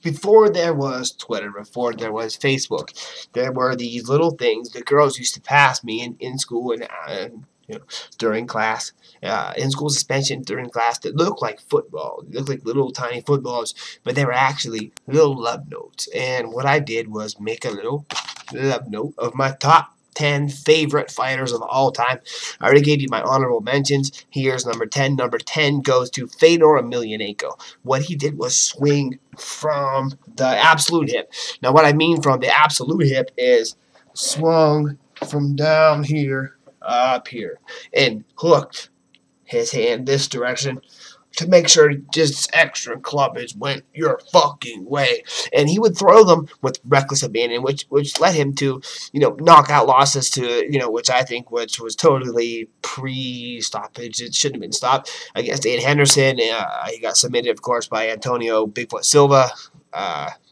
before there was Twitter, before there was Facebook, there were these little things. The girls used to pass me in school and during class, in school suspension during class that looked like football. They looked like little tiny footballs, but they were actually little love notes. And what I did was make a little love note of my top 10 favorite fighters of all time. I already gave you my honorable mentions. Here's number 10. Number 10 goes to Fedor Emelianenko. What he did was swing from the absolute hip. Now, what I mean from the absolute hip is swung from down here up here and hooked his hand this direction to make sure just extra clubbage went your fucking way. And he would throw them with reckless abandon, which led him to, knockout losses to, which I think was totally pre-stoppage. It shouldn't have been stopped. Against Ian Henderson, he got submitted, of course, by Antonio Bigfoot Silva.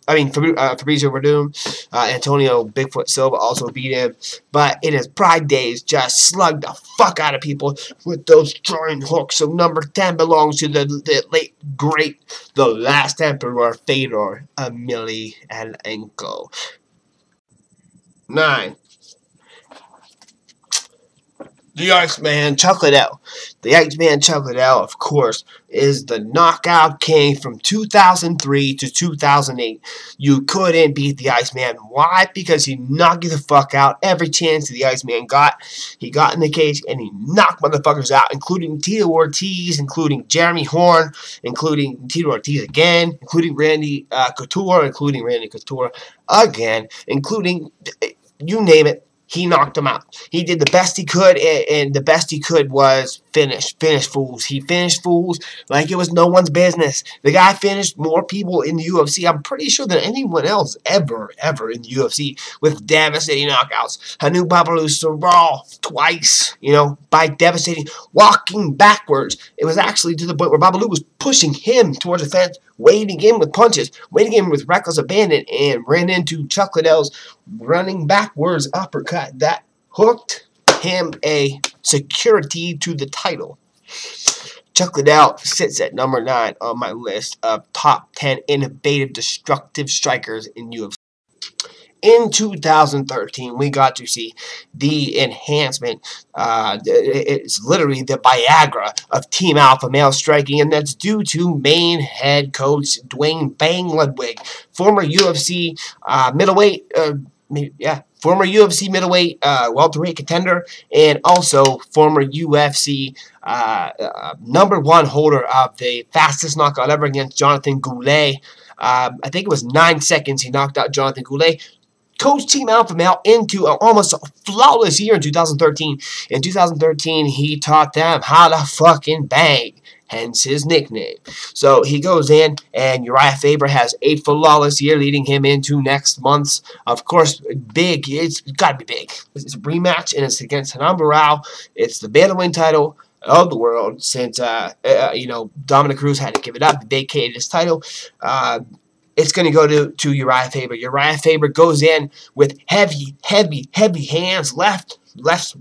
Fabrizio Verdum. Antonio Bigfoot Silva also beat him. But in his pride days, just slugged the fuck out of people with those giant hooks. So number 10 belongs to the late, great, the last emperor, Fedor Emelianenko. 9. The Iceman Chuck Liddell. The Iceman Chuck Liddell, of course, is the knockout king from 2003 to 2008. You couldn't beat the Iceman. Why? Because he knocked you the fuck out every chance the Iceman got. He got in the cage and he knocked motherfuckers out, including Tito Ortiz, including Jeremy Horn, including Tito Ortiz again, including Randy Couture, again, including, you name it. He knocked him out. He did the best he could, and the best he could was finish fools. He finished fools like it was no one's business. The guy finished more people in the UFC, I'm pretty sure, than anyone else ever in the UFC, with devastating knockouts. Hanu Babalu Sabral twice, by devastating, walking backwards. It was actually to the point where Babalu was pushing him towards the fence, wading in with punches, wading in with reckless abandon, and ran into Chuck Liddell's running backwards uppercut that hooked him a security to the title. Chuck Liddell sits at number 9 on my list of top 10 innovative, destructive strikers in UFC. In 2013, we got to see the enhancement. It's literally the Viagra of Team Alpha Male striking, and that's due to main head coach Dwayne Bang Ludwig, former UFC middleweight, former UFC middleweight welterweight contender, and also former UFC number 1 holder of the fastest knockout ever against Jonathan Goulet. I think it was 9 seconds he knocked out Jonathan Goulet. Coached Team Alpha Male into almost a flawless year in 2013. In 2013, he taught them how to fucking bang, hence his nickname. So he goes in, and Uriah Faber has a flawless year, leading him into next month's, of course, big. It's got to be big. It's a rematch, and it's against Hanan Barao. It's the bantamweight title of the world since, Dominic Cruz had to give it up, vacated his title. It's going to go to Uriah Faber. Uriah Faber goes in with heavy hands, left,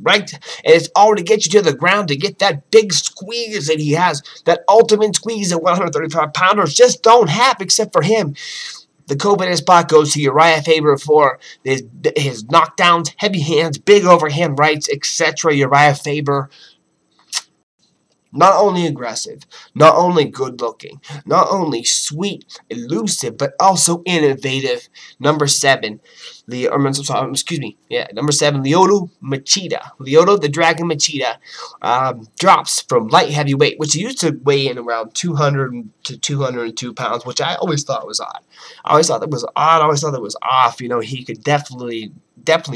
right, and it's all to get you to the ground, to get that big squeeze that he has, that ultimate squeeze that 135-pounders just don't have except for him. The coveted spot goes to Uriah Faber for his knockdowns, heavy hands, big overhand rights, etc. Uriah Faber, not only aggressive, not only good-looking, not only sweet, elusive, but also innovative. Number 7, number 7, Lyoto Machida. Lyoto the Dragon Machida drops from light heavyweight, which he used to weigh in around 200 to 202 pounds, which I always thought was odd. I always thought that was odd. I always thought that was off. He could definitely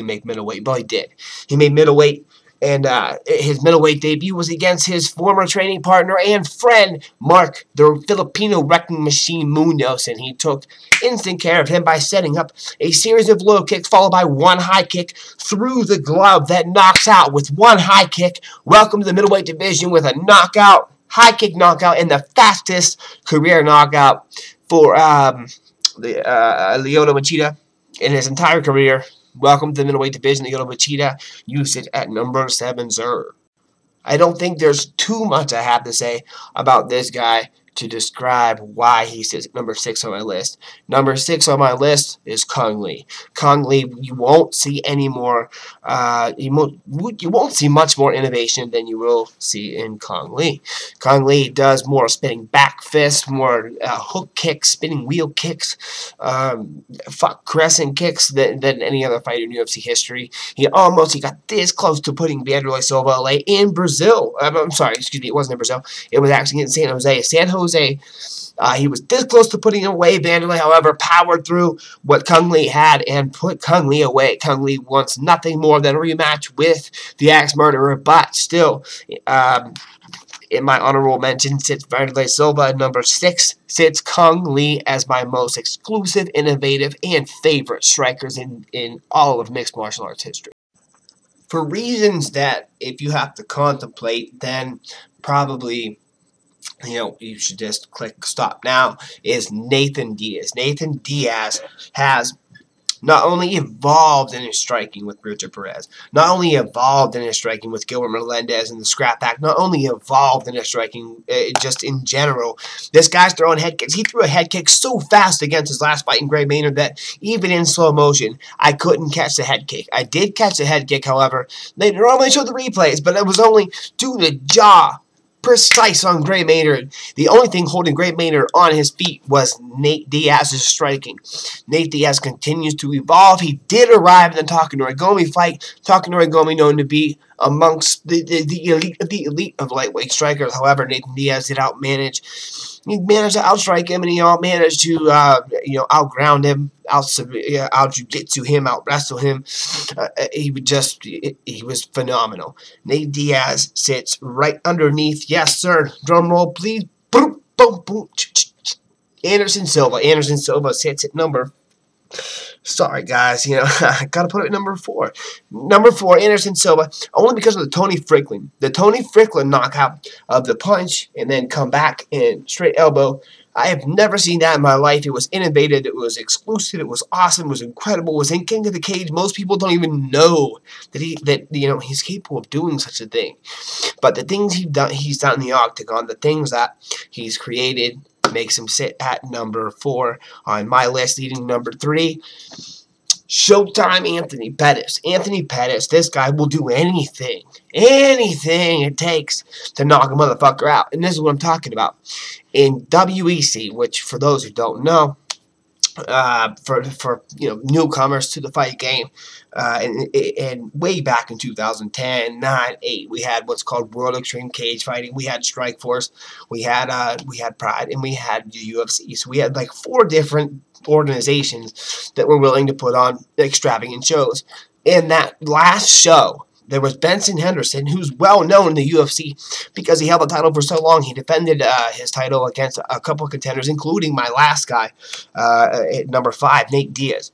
make middleweight, but he did. He made middleweight. And his middleweight debut was against his former training partner and friend, Mark, the Filipino wrecking machine Munoz, and he took instant care of him by setting up a series of low kicks followed by one high kick through the glove that knocks out with one high kick. Welcome to the middleweight division with a knockout, high kick knockout, and the fastest career knockout for Lyoto Machida in his entire career. Welcome to the middleweight division. Lyoto Machida, you sit at number 7, sir. I don't think there's too much I have to say about this guy. to describe why he sits at number 6 on my list. Number 6 on my list is Kung Lee. Kung Lee, you won't see any more. You won't see much more innovation than you will see in Kung Lee. Kung Lee does more spinning back fists, more hook kicks, spinning wheel kicks, crescent kicks than any other fighter in UFC history. He got this close to putting Wanderlei Silva away in Brazil. I'm sorry, excuse me, it wasn't in Brazil. It was actually in San Jose. San Jose, he was this close to putting away Wanderlei, however, powered through what Kung Lee had and put Kung Lee away. Kung Lee wants nothing more than a rematch with the Axe Murderer, but still, in my honorable mention sits Wanderlei Silva. At number 6 sits Kung Lee as my most exclusive, innovative, and favorite strikers in all of mixed martial arts history. For reasons that, if you have to contemplate, then probably, you should just click stop now, is Nathan Diaz. Nathan Diaz has not only evolved in his striking with Richard Perez, not only evolved in his striking with Gilbert Melendez in the Scrap Pack, not only evolved in his striking just in general, this guy's throwing head kicks. He threw a head kick so fast against his last fight in Gray Maynard that even in slow motion, I couldn't catch the head kick. I did catch the head kick, however. They normally show the replays, but it was only due to jaw precise on Gray Maynard. The only thing holding Gray Maynard on his feet was Nate Diaz's striking. Nate Diaz continues to evolve. He did arrive in the Takanori Gomi fight. Takanori Gomi known to be amongst the elite of lightweight strikers. However, Nathan Diaz did He managed to outstrike him, and he managed to outground him, out-jiu-jitsu him, out-wrestle him. He was phenomenal. Nate Diaz sits right underneath. Yes, sir. Drum roll, please. Boom, boom, boom. Anderson Silva. Anderson Silva sits at number. Sorry, guys. I gotta put it at number 4. Number 4, Anderson Silva, only because of the Tony Franklin. The Tony Franklin knockout of the punch and then come back and straight elbow. I have never seen that in my life. It was innovative. It was exclusive. It was awesome. It was incredible. It was in King of the Cage. Most people don't even know that he's capable of doing such a thing. But the things he's done in the octagon, the things that he's created, makes him sit at number 4 on my list. Leading number 3, Showtime Anthony Pettis. Anthony Pettis, this guy will do anything it takes to knock a motherfucker out. And this is what I'm talking about. In WEC, which for those who don't know, for newcomers to the fight game, and way back in 2010, 9, 8, we had what's called World Extreme Cage Fighting. We had Strikeforce, we had Pride, and we had the UFC. So we had like 4 different organizations that were willing to put on extravagant shows. In that last show, there was Benson Henderson, who's well known in the UFC because he held the title for so long. He defended his title against a couple of contenders, including my last guy at number 5, Nate Diaz.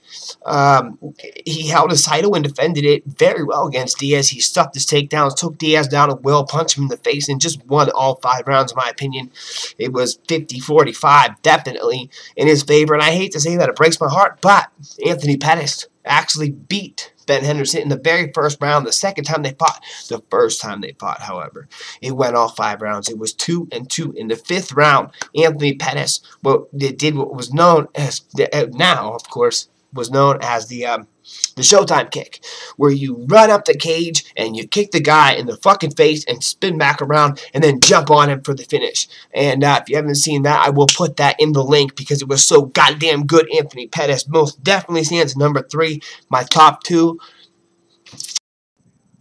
He held his title and defended it very well against Diaz. He stuffed his takedowns, took Diaz down at will, punched him in the face, and just won all 5 rounds, in my opinion. It was 50-45, definitely in his favor. And I hate to say that, it breaks my heart, but Anthony Pettis actually beat Ben Henderson in the very first round. The second time they fought, the first time they fought, however, it went all 5 rounds. It was 2-2 in the 5th round. Anthony Pettis did what was known as now, of course, was known as the Showtime kick, where you run up the cage and you kick the guy in the fucking face and spin back around and then jump on him for the finish. And if you haven't seen that, I will put that in the link because it was so goddamn good. Anthony Pettis most definitely stands number 3. My top 2.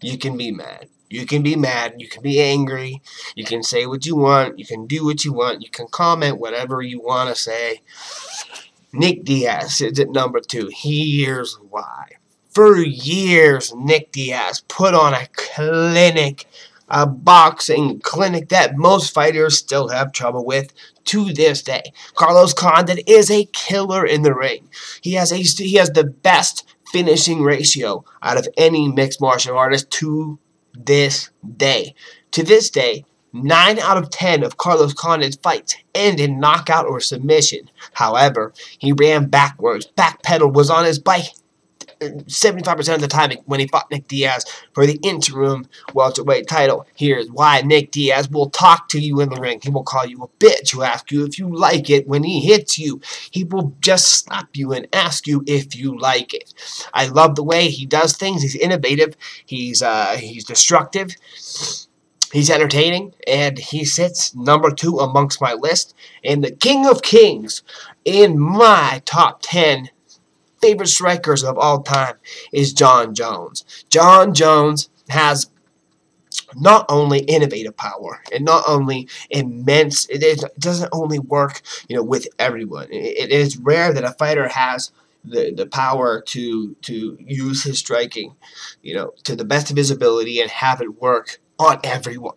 You can be mad. You can be mad. You can be angry. You can say what you want. You can do what you want. You can comment whatever you want to say. Nick Diaz is at number 2. Here's why. For years, Nick Diaz put on a clinic, a boxing clinic that most fighters still have trouble with to this day. Carlos Condit is a killer in the ring. He has the best finishing ratio out of any mixed martial artist to this day. To this day, 9 out of 10 of Carlos Condit's fights end in knockout or submission. However, he ran backwards, backpedaled, was on his bike, 75% of the time when he fought Nick Diaz for the interim welterweight title. Here's why. Nick Diaz will talk to you in the ring. He will call you a bitch. He'll ask you if you like it. When he hits you, he will just slap you and ask you if you like it. I love the way he does things. He's innovative. He's destructive. He's entertaining, and he sits number 2 amongst my list. And the King of Kings in my top 10 favorite strikers of all time is Jon Jones. Jon Jones has not only innovative power and not only immense, it doesn't only work, with everyone. It is rare that a fighter has the power to use his striking, to the best of his ability and have it work on everyone.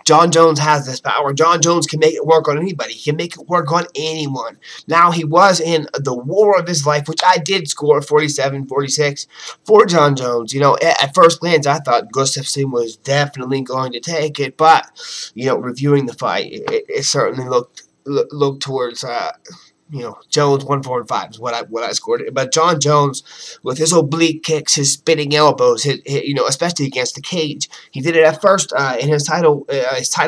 Jon Jones has this power. Jon Jones can make it work on anybody. He can make it work on anyone. Now, he was in the war of his life, which I did score 47-46 for Jon Jones. At first glance, I thought Gustafsson was definitely going to take it, but, reviewing the fight, it certainly looked towards Jones 1-4-5 is what I scored. But Jon Jones, with his oblique kicks, his spinning elbows, especially against the cage, he did it at first in his title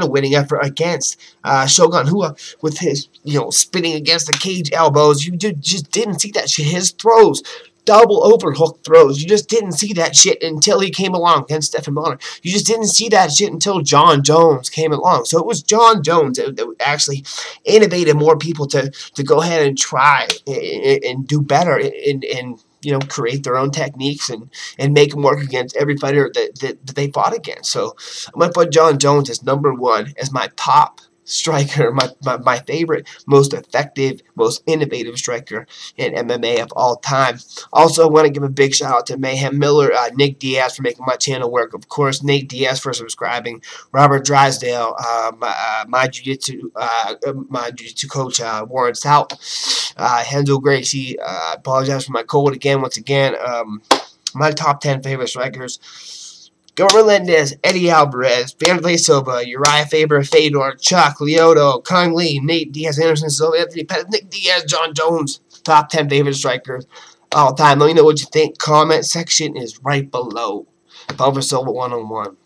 winning effort against Shogun Rua with his spinning against the cage elbows. You just didn't see that shit. His throws, double overhook throws. You just didn't see that shit until he came along against Stephen Bonner. You just didn't see that shit until Jon Jones came along. So it was Jon Jones that actually innovated more people to go ahead and try and do better and create their own techniques and make them work against every fighter that they fought against. So I'm going to put Jon Jones as number 1 as my top striker, my favorite, most effective, most innovative striker in MMA of all time. Also, I want to give a big shout out to Mayhem Miller, Nick Diaz for making my channel work. Of course, Nate Diaz for subscribing. Robert Drysdale, my jiu-jitsu coach, Warren Stout, Henzo Gracie. I apologize for my cold again. Once again, my top 10 favorite strikers: Gilbert Melendez, Eddie Alvarez, Vanderlei Silva, Uriah Faber, Fedor, Chuck, Lyoto, Kong Lee, Nate Diaz, Anderson Silva, Anthony Pettis, Nick Diaz, Jon Jones. Top 10 favorite strikers all time. Let me know what you think. Comment section is right below. Pulver Silva 101.